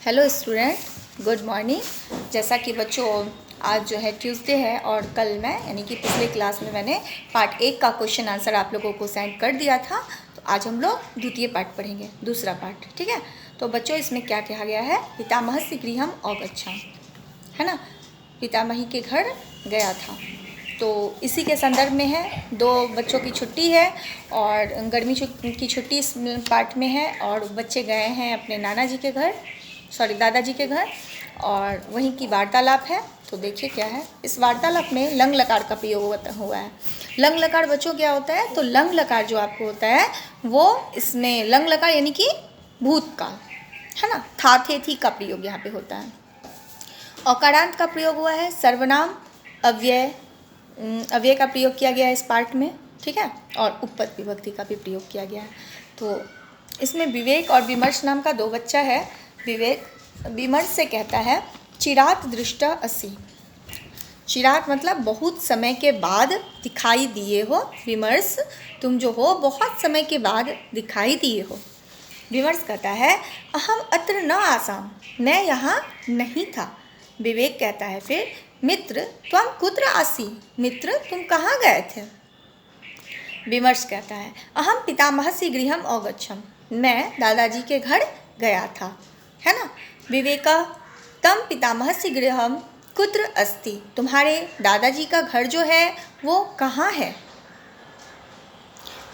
Hello student, good morning. जैसा कि बच्चों आज जो है ट्यूसडे है और कल मैं यानी कि पिछले क्लास में मैंने पार्ट 1 का क्वेश्चन आंसर आप लोगों को सेंड कर दिया था। तो आज हम लोग द्वितीय पार्ट पढ़ेंगे, दूसरा पार्ट। ठीक है, तो बच्चों इसमें क्या कहा गया है, पितामहस्य गृहम अगच्छम, है ना, पितामही के घर गया था। तो इसी के संदर्भ में है। 2 बच्चों की छुट्टी है और गर्मी की छुट्टी इस पार्ट में है और बच्चे गए हैं अपने दादाजी के घर और वहीं की वार्तालाप है। तो देखिए क्या है, इस वार्तालाप में लंग लकार का प्रयोग हुआ है। लंग लकार बच्चों क्या होता है, तो लंग लकार जो आपको होता है वो इसमें लंग लकार यानी कि भूतकाल, है ना, था थे थी का प्रयोग यहाँ पे होता है। औकारांत का प्रयोग हुआ है, सर्वनाम अव्यय का प्रयोग किया गया है इस पार्ट में। ठीक है, और उपपद विभक्ति का भी प्रयोग किया गया है। तो इसमें विवेक और विमर्श नाम का 2 बच्चा है। विवेक विमर्श से कहता है चिरात दृष्टा असि। चिरात मतलब बहुत समय के बाद दिखाई दिए हो। विमर्श तुम जो हो बहुत समय के बाद दिखाई दिए हो। विमर्श कहता है अहम अत्र न आसाम, मैं यहाँ नहीं था। विवेक कहता है फिर मित्र त्वम कुत्र आसी, मित्र तुम कहाँ गए थे। विमर्श कहता है अहम पितामहस्य गृहम अगच्छम, मैं दादाजी के घर गया था, है ना। विवेका तम पितामहस्य गृहम कुत्र अस्ति, तुम्हारे दादाजी का घर जो है वो कहाँ है।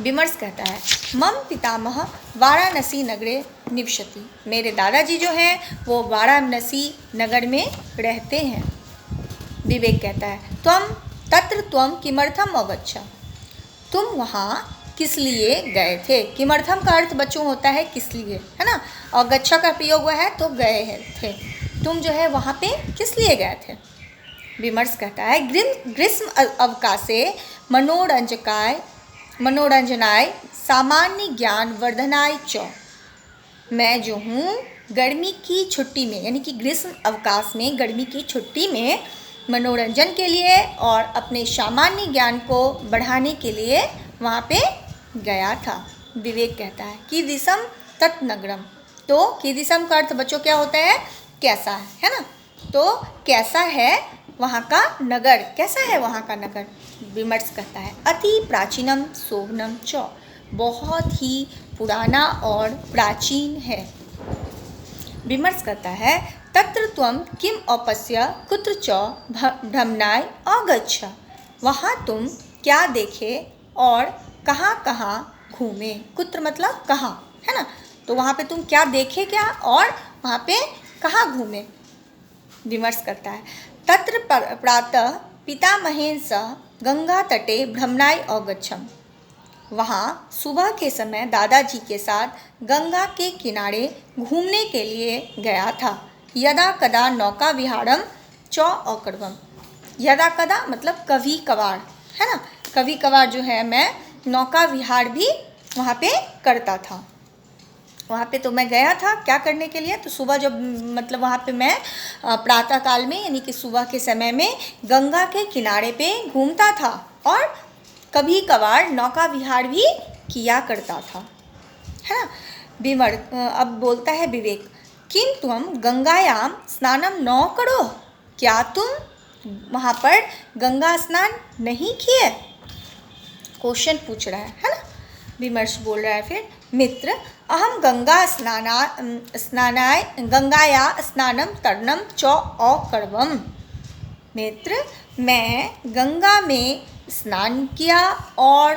विमर्श कहता है मम पितामह वाराणसी नगरे निवसति, मेरे दादाजी जो हैं वो वाराणसी नगर में रहते हैं। विवेक कहता है त्वम किमर्थम अगच्छा, तुम वहाँ किस लिए गए थे। किमर्थम का अर्थ बच्चों होता है किस लिए, है ना, और गच्छा का प्रयोग हुआ है तो गए थे। तुम जो है वहाँ पे किस लिए गए थे। विमर्श कहता है ग्रीष्म अवकाशे मनोरंजनाय सामान्य ज्ञान वर्धनाय च, मैं जो हूँ गर्मी की छुट्टी में यानी कि ग्रीष्म अवकाश में गर्मी की छुट्टी में मनोरंजन के लिए और अपने सामान्य ज्ञान को बढ़ाने के लिए वहाँ पे गया था। विवेक कहता है कीदृशम तत्नगरम, तो कीदृशम का अर्थ बच्चों क्या होता है, कैसा है ना। तो कैसा है वहाँ का नगर, कैसा है वहाँ का नगर। विमर्श कहता है अति प्राचीनम शोभनम च, बहुत ही पुराना और प्राचीन है। विमर्श करता है तत्र त्वम किम अपश्य कुत्र च भ्रमणाय अगच्छ, वहाँ तुम क्या देखे और कहाँ कहाँ घूमे। कुत्र मतलब कहाँ, है ना, तो वहाँ पे तुम क्या देखे क्या और वहाँ पे कहाँ घूमे। विमर्श करता है तत्र प्रातः पितामहेन सह गंगा तटे भ्रमणाय अगच्छम, वहाँ सुबह के समय दादाजी के साथ गंगा के किनारे घूमने के लिए गया था। यदा कदा नौका विहारम च अकरवम, यदा कदा मतलब कभी कभार, है ना, कभी कभार जो है मैं नौका विहार भी वहाँ पे करता था। वहाँ पे तो मैं गया था क्या करने के लिए, तो सुबह जब मतलब वहाँ पे मैं प्रातः काल में यानी कि सुबह के समय में गंगा के किनारे पे घूमता था और कभी कभार नौका विहार भी किया करता था, है ना। अब बोलता है विवेक किम तुम गंगायाम स्नानम न करो, क्या तुम वहाँ पर गंगा स्नान नहीं किए। क्वेश्चन पूछ रहा है ना। विमर्श बोल रहा है फिर मित्र अहम गंगाया स्नानम तरणम च अकरवम, मित्र मैं गंगा में स्नान किया और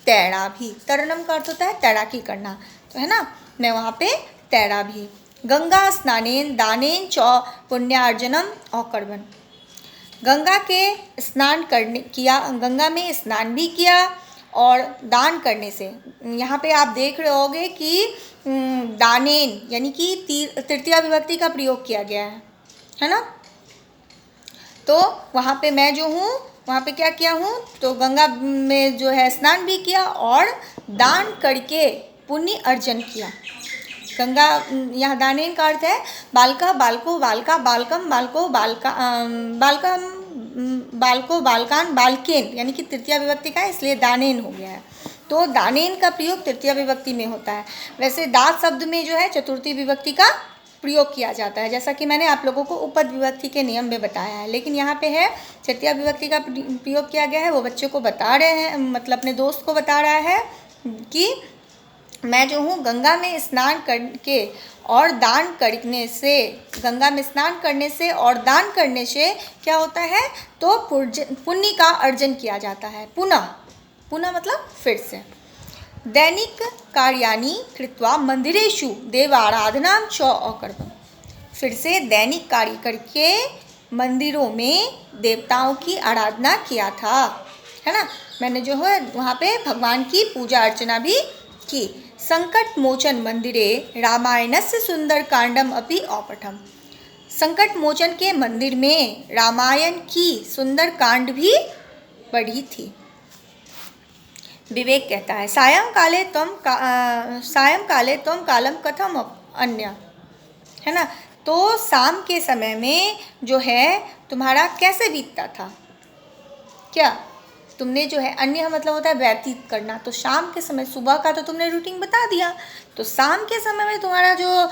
तैरा भी। तरणम का अर्थ होता है तैराकी करना, तो है ना, मैं वहाँ पे तैरा भी। गंगा स्नानेन दानेन च पुण्यार्जनम अकरवन, गंगा के स्नान करने किया, गंगा में स्नान भी किया और दान करने से, यहाँ पे आप देख रहे होगे कि दानेन यानी कि तृतीया विभक्ति का प्रयोग किया गया है ना। तो वहाँ पे मैं जो हूँ वहाँ पे क्या किया हूँ, तो गंगा में जो है स्नान भी किया और दान करके पुण्य अर्जन किया। गंगा यहाँ दानेन का अर्थ है बालका बालको बालका बालकम बालको बालका बालकम बालको बालकान बालकेन, यानी कि तृतीया विभक्ति का है इसलिए दानेन हो गया है। तो दानेन का प्रयोग तृतीया विभक्ति में होता है। वैसे दात शब्द में जो है चतुर्थी विभक्ति का प्रयोग किया जाता है, जैसा कि मैंने आप लोगों को उपद विभक्ति के नियम में बताया है। लेकिन यहाँ पे है तृतीया विभक्ति का प्रयोग किया गया है। वो बच्चों को बता रहे हैं, मतलब अपने दोस्त को बता रहा है कि मैं जो हूँ गंगा में स्नान करके और दान करने से, गंगा में स्नान करने से और दान करने से क्या होता है, तो पुण्य का अर्जन किया जाता है। पुनः, पुनः मतलब फिर से। दैनिक कार्याणि कृत्वा मंदिरेषु देवाराधनां च अकरवम्। फिर से दैनिक कार्य करके मंदिरों में देवताओं की आराधना किया था, है ना। मैंने जो है वहाँ पे भगवान की पूजा अर्चना भी की। संकट मोचन मंदिरे रामायणस्य सुंदर कांडम अपि अपठम। संकट मोचन के मंदिर में रामायण की सुंदर कांड भी पढ़ी थी। विवेक कहता है सायंकाले त्वं कालम कथम अन्य, है ना। तो शाम के समय में जो है तुम्हारा कैसे बीतता था, क्या तुमने जो है, अन्य मतलब होता है व्यतीत करना, तो शाम के समय, सुबह का तो तुमने रूटीन बता दिया, तो शाम के समय में तुम्हारा जो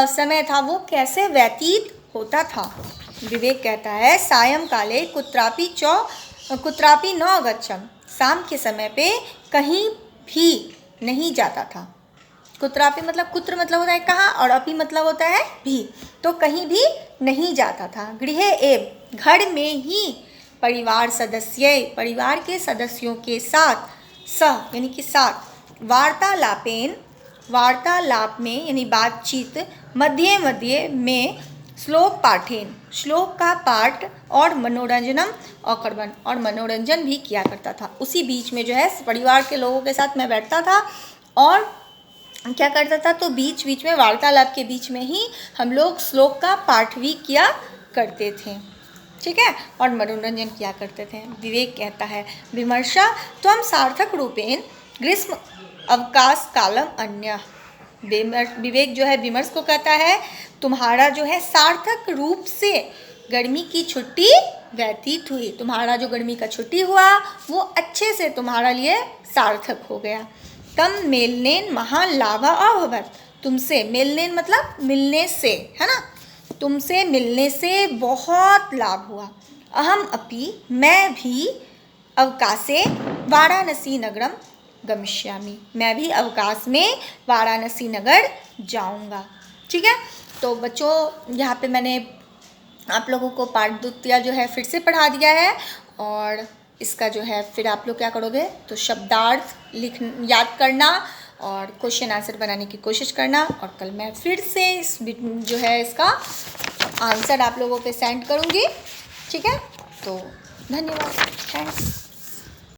समय था वो कैसे व्यतीत होता था। विवेक कहता है सायंकाले कुत्रापि न गच्छम। शाम के समय पे कहीं भी नहीं जाता था। कुत्रापि मतलब, कुत्र मतलब होता है कहाँ, और अपि मतलब होता है भी, तो कहीं भी नहीं जाता था। गृहे एव, घर में ही, परिवार सदस्य, परिवार के सदस्यों के साथ, सह यानी कि साथ, वार्तालापेन, वार्तालाप में यानी बातचीत, मध्य मध्य में श्लोक पाठेन, श्लोक का पाठ, और मनोरंजनम अकरवन, और मनोरंजन भी किया करता था। उसी बीच में जो है परिवार के लोगों के साथ मैं बैठता था और क्या करता था, तो बीच बीच में वार्तालाप के बीच में ही हम लोग श्लोक का पाठ भी किया करते थे, ठीक है, और मनोरंजन किया करते थे। विवेक कहता है विमर्शा त्वं सार्थक रूपेण ग्रीष्म अवकाश कालम अन्य। विवेक जो है विमर्श को कहता है तुम्हारा जो है सार्थक रूप से गर्मी की छुट्टी व्यतीत हुई, तुम्हारा जो गर्मी का छुट्टी हुआ वो अच्छे से तुम्हारा लिए सार्थक हो गया। तम मेलनेन महान लाभ अभवत्। तुमसे, मेलनेन मतलब मिलने से, है ना, तुमसे मिलने से बहुत लाभ हुआ। अहम अपि, मैं भी, अवकाशे वाराणसी नगरम गमिष्यामि, मैं भी अवकाश में वाराणसी नगर जाऊंगा, ठीक है। तो बच्चों यहाँ पे मैंने आप लोगों को पाठ द्वितीय जो है फिर से पढ़ा दिया है, और इसका जो है फिर आप लोग क्या करोगे, तो शब्दार्थ याद करना और क्वेश्चन आंसर बनाने की कोशिश करना, और कल मैं फिर से इस जो है इसका आंसर आप लोगों पे सेंड करूँगी, ठीक है। तो धन्यवाद, थैंक्स।